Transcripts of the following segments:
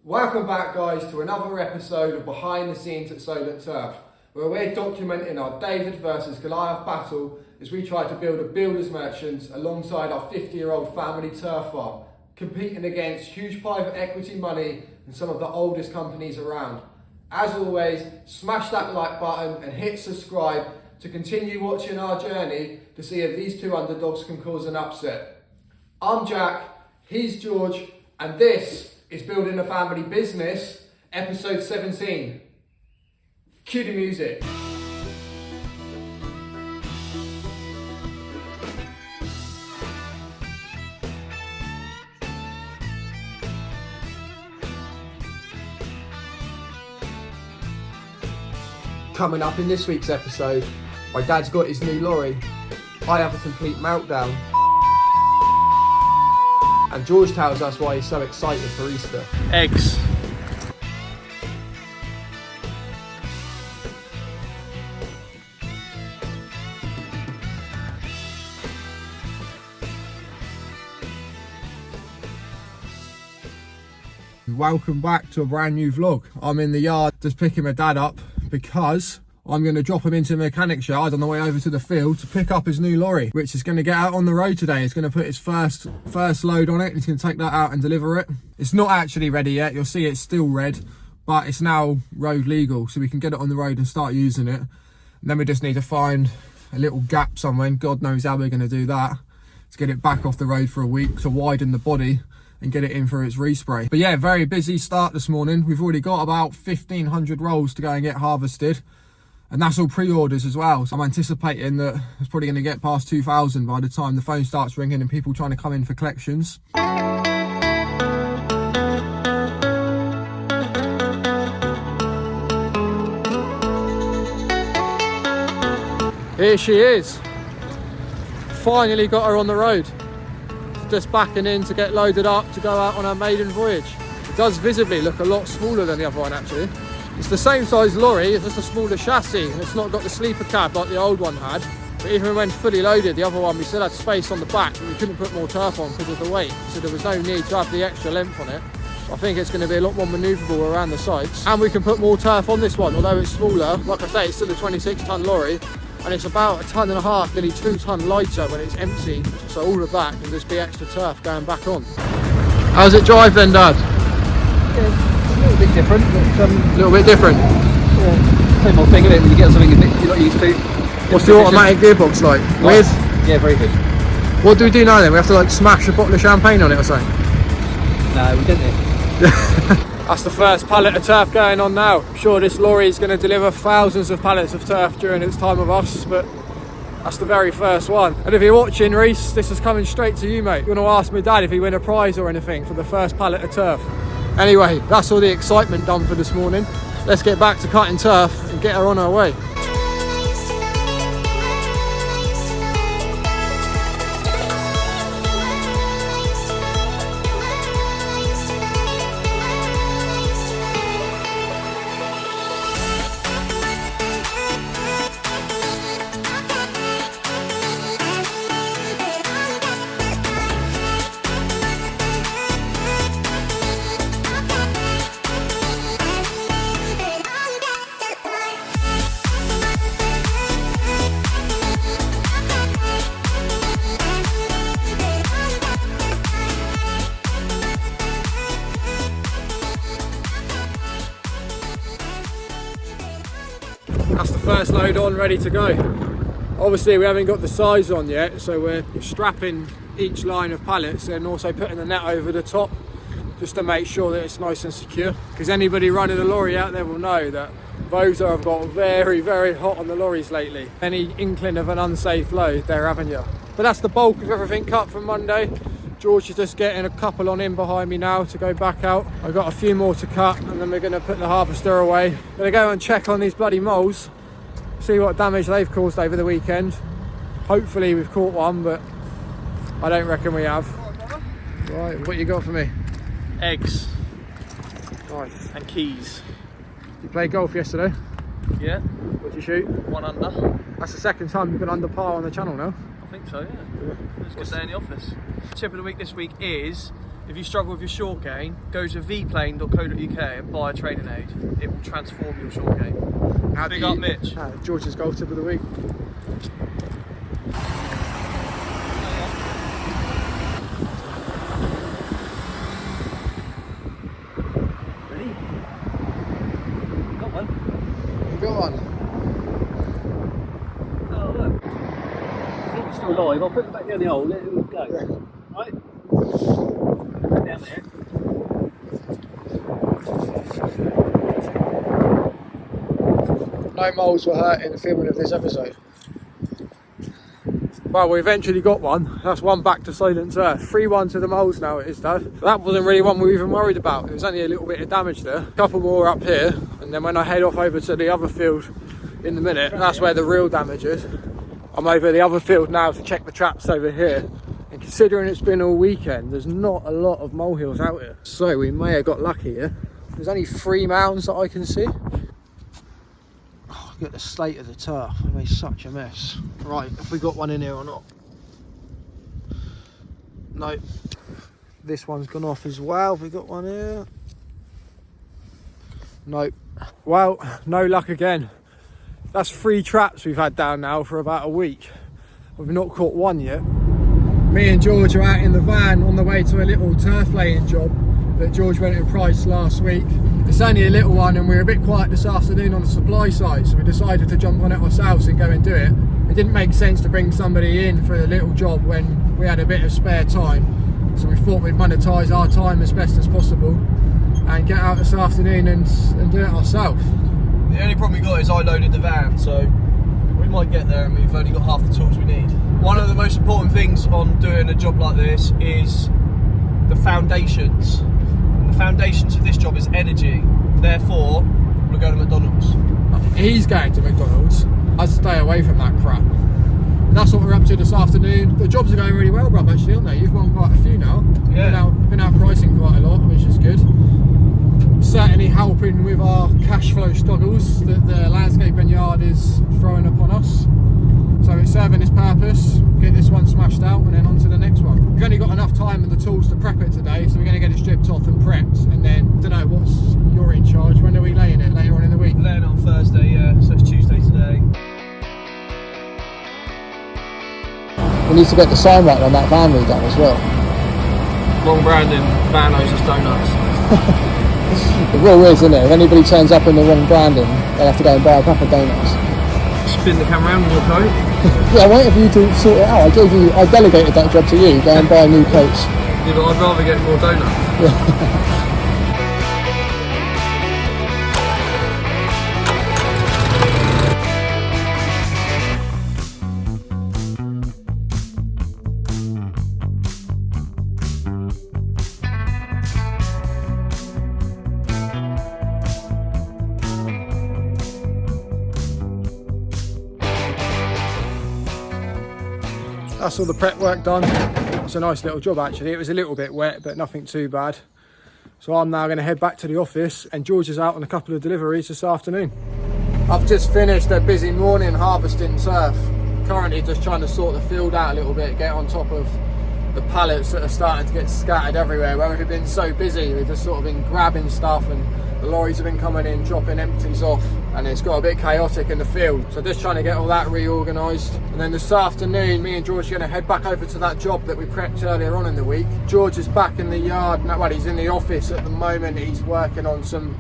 Welcome back, guys, to another episode of Behind the Scenes at Solent Turf, where we're documenting our David versus Goliath battle as we try to build a builder's merchant alongside our 50-year-old family turf farm, competing against huge private equity money and some of the oldest companies around. As always, smash that like button and hit subscribe to continue watching our journey to see if these two underdogs can cause an upset. I'm Jack, he's George, and this is Building a Family Business, episode 17. Cue the music. Coming up in this week's episode, my dad's got his new lorry, I have a complete meltdown, and George tells us why he's so excited for Easter. Eggs. Welcome back to a brand new vlog. I'm in the yard just picking my dad up because I'm going to drop him into the mechanic's yard on the way over to the field to pick up his new lorry, which is going to get out on the road today. He's going to put his first load on it. He's going to take that out and deliver it. It's not actually ready yet. You'll see it's still red, but it's now road legal, so we can get it on the road and start using it. And then we just need to find a little gap somewhere, and God knows how we're going to do that, to get it back off the road for a week, to widen the body and get it in for its respray. But yeah, very busy start this morning. We've already got about 1,500 rolls to go and get harvested. And that's all pre-orders as well. So I'm anticipating that it's probably going to get past 2,000 by the time the phone starts ringing and people trying to come in for collections. Here she is. Finally got her on the road. Just backing in to get loaded up to go out on our maiden voyage. It does visibly look a lot smaller than the other one actually. It's the same size lorry, it's just a smaller chassis, and it's not got the sleeper cab like the old one had. But even when fully loaded, the other one, we still had space on the back, but we couldn't put more turf on because of the weight, so there was no need to have the extra length on it. I think it's going to be a lot more manoeuvrable around the sides, and we can put more turf on this one. Although it's smaller, like I say, it's still a 26-ton lorry, and it's about 1.5 tons, nearly 2 tons lighter when it's empty, so all of that can just be extra turf going back on. How's it drive then, Dad? Yeah. A little bit different, but A little bit different? yeah, same old thing, isn't it? When you get something a bit you're not used to. What's the automatic gearbox like? Weird? Yeah, very good. What do we do now then? We have to like smash a bottle of champagne on it or something? No, we didn't. That's the first pallet of turf going on now. I'm sure this lorry is going to deliver thousands of pallets of turf during its time with us, but that's the very first one. And if you're watching, Reese, this is coming straight to you, mate. You're going to ask my dad if he win a prize or anything for the first pallet of turf. Anyway, that's all the excitement done for this morning. Let's get back to cutting turf and get her on her way. That's the first load on, ready to go. Obviously we haven't got the size on yet, so we're strapping each line of pallets and also putting the net over the top just to make sure that it's nice and secure, because anybody running a lorry out there will know that those have got very, very hot on the lorries lately. Any inkling of an unsafe load, they're having you. But that's the bulk of everything cut from Monday. George is just getting a couple on in behind me now to go back out. I've got a few more to cut, and then we're going to put the harvester away. I'm going to go and check on these bloody moles, see what damage they've caused over the weekend. Hopefully we've caught one, but I don't reckon we have. Right, what you got for me? Eggs. Nice. And keys. You played golf yesterday? Yeah. What did you shoot? 1 under. That's the second time you've been under par on the channel now. I think so, yeah. It's a good day in the office. Tip of the week this week is If you struggle with your short game, go to vplane.co.uk and buy a training aid. It will transform your short game. Big up, Mitch. George's goal tip of the week. Ready? Got one. You got one? Oh, look. I think it's still live. I'll put it back down the hole, let it go. Yeah. Right? Put it down there. No moles were hurt in the filming of this episode. Well, we eventually got one. That's one back to silent earth. 3-1 to the moles now it is, Dad. That wasn't really one we were even worried about. It was only a little bit of damage there. A couple more up here, and then when I head off over to the other field in a minute, that's where the real damage is. I'm over the other field now to check the traps over here. And considering it's been all weekend, there's not a lot of molehills out here. So we may have got lucky here. There's only 3 mounds that I can see. Look at the state of the turf. We made such a mess. Right, have we got one in here or not? No. This one's gone off as well. Have we got one here? Nope. Well, no luck again. That's 3 traps we've had down now for about a week. We've not caught one yet. Me and George are out in the van on the way to a little turf laying job that George went and priced last week. It's only a little one and we're a bit quiet this afternoon on the supply side, so we decided to jump on it ourselves and go and do it. It didn't make sense to bring somebody in for a little job when we had a bit of spare time, so we thought we'd monetize our time as best as possible and get out this afternoon and do it ourselves. The only problem we got is I loaded the van, so we might get there and we've only got half the tools we need. One of the most important things on doing a job like this is the foundations. And the foundations of this job is energy. Therefore, we'll go to McDonald's. He's going to McDonald's. I'd stay away from that crap. That's what we're up to this afternoon. The jobs are going really well, bruv, actually, aren't they? You've won quite a few now. Yeah. Been out pricing quite a lot, which is good. Certainly helping with our cash flow struggles that the landscaping yard is throwing upon us. So it's serving its purpose. Get this one smashed out and then on to the next one. We've only got enough time and the tools to prep it today, so we're going to get it stripped off and prepped. And then, don't know, you're in charge. When are we laying it? Later on in the week? Laying on Thursday, yeah, so it's Tuesday today. We need to get the sign right on that van redone as well. Wrong branding, van hoses donuts. The rule is, isn't it? If anybody turns up in the wrong branding, they have to go and buy a couple of donuts. Spin the camera around in your coat. Yeah, I waited for you to sort it out. I delegated that job to you. Go and buy new coats. Yeah, but I'd rather get more donuts. That's all the prep work done. It's a nice little job actually. It was a little bit wet, but nothing too bad. So I'm now going to head back to the office and George is out on a couple of deliveries this afternoon. I've just finished a busy morning harvesting turf. Currently just trying to sort the field out a little bit, get on top of the pallets that are starting to get scattered everywhere. Where we've been so busy, we've just sort of been grabbing stuff and the lorries have been coming in, dropping empties off, and it's got a bit chaotic in the field. So just trying to get all that reorganised. And then this afternoon, me and George are going to head back over to that job that we prepped earlier on in the week. George is back in the yard, well, he's in the office at the moment. He's working on some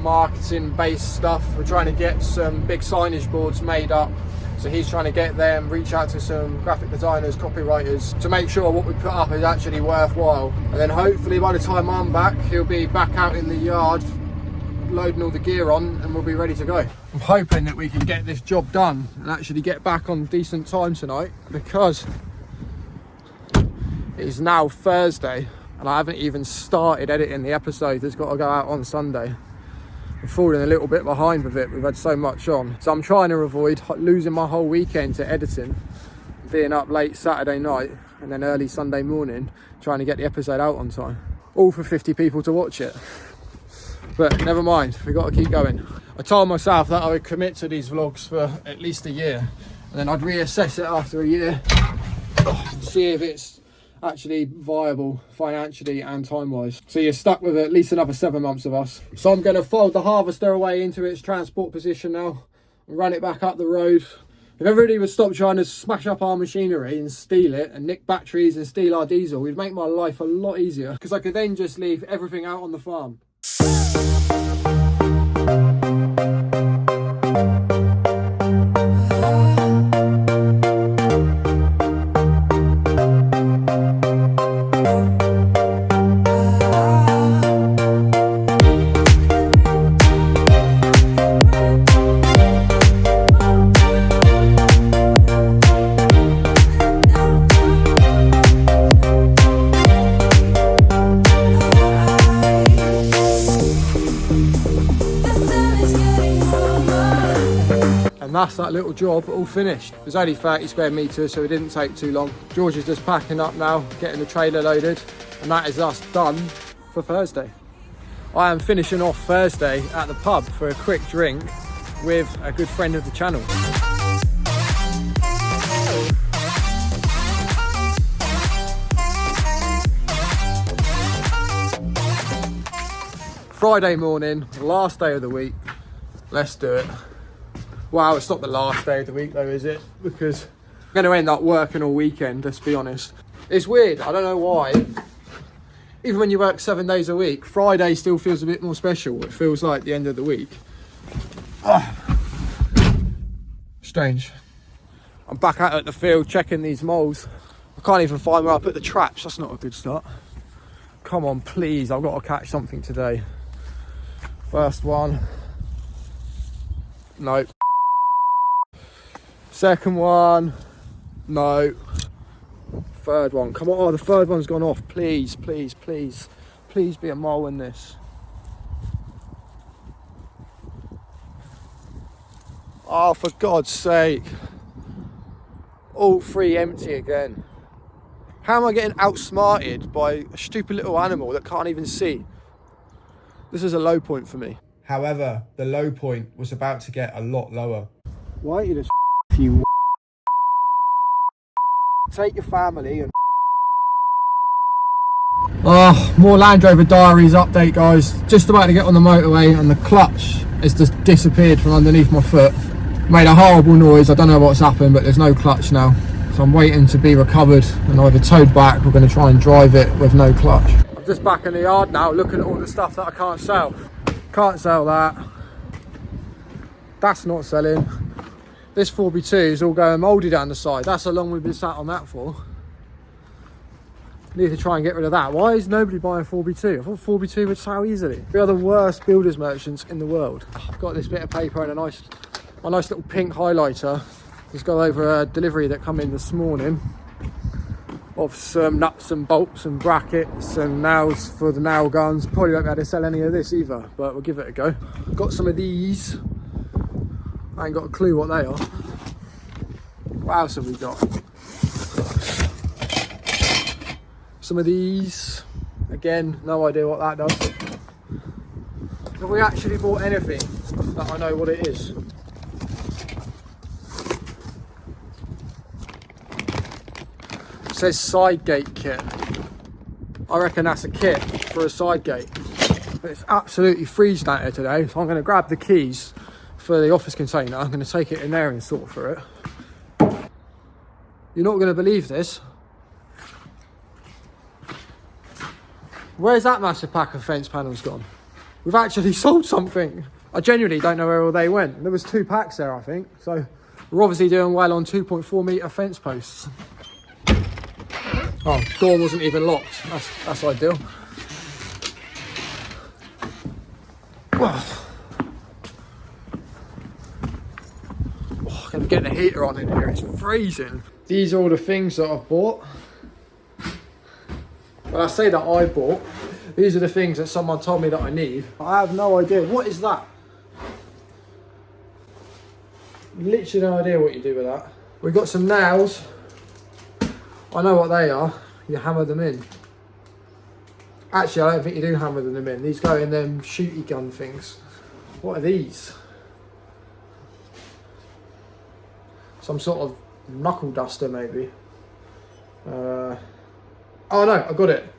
marketing based stuff. We're trying to get some big signage boards made up. So he's trying to get them, reach out to some graphic designers, copywriters, to make sure what we put up is actually worthwhile. And then hopefully by the time I'm back, he'll be back out in the yard, loading all the gear on, and we'll be ready to go. I'm hoping that we can get this job done and actually get back on decent time tonight, because it is now Thursday and I haven't even started editing the episode that's got to go out on Sunday. I'm falling a little bit behind with it. We've had so much on. So I'm trying to avoid losing my whole weekend to editing, being up late Saturday night and then early Sunday morning, trying to get the episode out on time. All for 50 people to watch it. But never mind, we've got to keep going. I told myself that I would commit to these vlogs for at least a year, and then I'd reassess it after a year, see if it's actually viable financially and time-wise. So you're stuck with at least another 7 months of us. So I'm going to fold the harvester away into its transport position now and run it back up the road. If everybody would stop trying to smash up our machinery and steal it and nick batteries and steal our diesel, we'd make my life a lot easier, because I could then just leave everything out on the farm. And that's that little job all finished. It was only 30 square metres, so it didn't take too long. George is just packing up now, getting the trailer loaded, and that is us done for Thursday. I am finishing off Thursday at the pub for a quick drink with a good friend of the channel. Friday morning, last day of the week. Let's do it. Wow, it's not the last day of the week though, is it? Because I'm going to end up working all weekend, let's be honest. It's weird, I don't know why. Even when you work 7 days a week, Friday still feels a bit more special. It feels like the end of the week. Strange. I'm back out at the field checking these moles. I can't even find where I put the traps, that's not a good start. Come on, please, I've got to catch something today. First one. Nope. Second one. No. Third one. Come on. Oh, the third one's gone off. Please, please, please. Please be a mole in this. Oh, for God's sake. All three empty again. How am I getting outsmarted by a stupid little animal that can't even see? This is a low point for me. However, the low point was about to get a lot lower. Why don't you just you take your family and... Oh, more Land Rover Diaries update, guys. Just about to get on the motorway and the clutch has just disappeared from underneath my foot. Made a horrible noise. I don't know what's happened, but there's no clutch now. So I'm waiting to be recovered and either towed back. We're going to try and drive it with no clutch. I'm just back in the yard now looking at all the stuff that I can't sell. Can't sell that. That's not selling. This 4x2 is all going mouldy down the side. That's how long we've been sat on that for. Need to try and get rid of that. Why is nobody buying 4x2? I thought 4x2 would sell easily. We are the worst builders merchants in the world. I've got this bit of paper and a nice little pink highlighter. Just go over a delivery that come in this morning of some nuts and bolts and brackets and nails for the nail guns. Probably won't be able to sell any of this either, but we'll give it a go. Got some of these. I ain't got a clue what they are. What else have we got? Some of these. Again, no idea what that does. Have we actually bought anything that I know what it is? It says side gate kit. I reckon that's a kit for a side gate. But it's absolutely freezing out here today, so I'm going to grab the keys for the office container. I'm going to take it in there and sort for it. You're not going to believe this. Where's that massive pack of fence panels gone? We've actually sold something. I genuinely don't know where all they went. There was 2 packs there, I think. So we're obviously doing well on 2.4 metre fence posts. Oh, door wasn't even locked. That's ideal. Oh, I'm gonna get the heater on in here. It's freezing. These are all the things that I've bought. When I say that I bought, these are the things that someone told me that I need. I have no idea. What is that? Literally no idea what you do with that. We've got some nails. I know what they are. You hammer them in. Actually, I don't think you do hammer them in. These go in them shooty gun things. What are these? Some sort of knuckle duster, maybe. Oh no, I got it.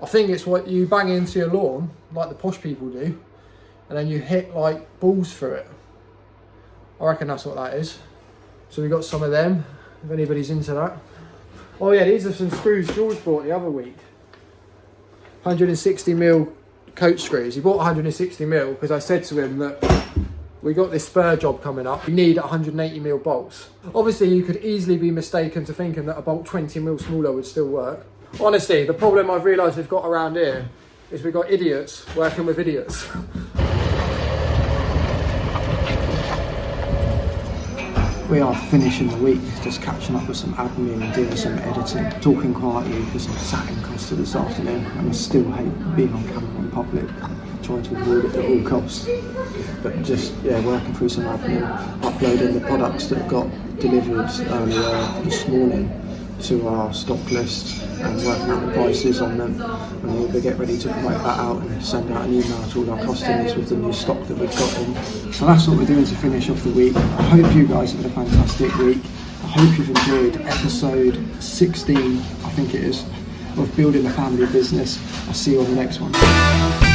I think it's what you bang into your lawn, like the posh people do, and then you hit like balls through it. I reckon that's what that is. So we got some of them, if anybody's into that. Oh yeah, these are some screws George bought the other week. 160mm coat screws. He bought 160mm because I said to him that we got this spur job coming up. We need 180mm bolts. Obviously you could easily be mistaken to thinking that a bolt 20mm smaller would still work. Honestly, the problem I've realised we've got around here is we've got idiots working with idiots. We are finishing the week, just catching up with some admin and doing some editing, talking quietly because I'm sat in Costa this afternoon and I still hate being on camera in public, trying to avoid it at all costs. But just, yeah, working through some admin, uploading the products that got delivered earlier this morning to our stock list and working out the prices on them, and we'll get ready to promote that out and send out an email to all our customers with the new stock that we've got in. So that's what we're doing to finish off the week. I hope you guys have had a fantastic week. I hope you've enjoyed episode 16, I think it is, of Building a Family Business. I'll see you on the next one.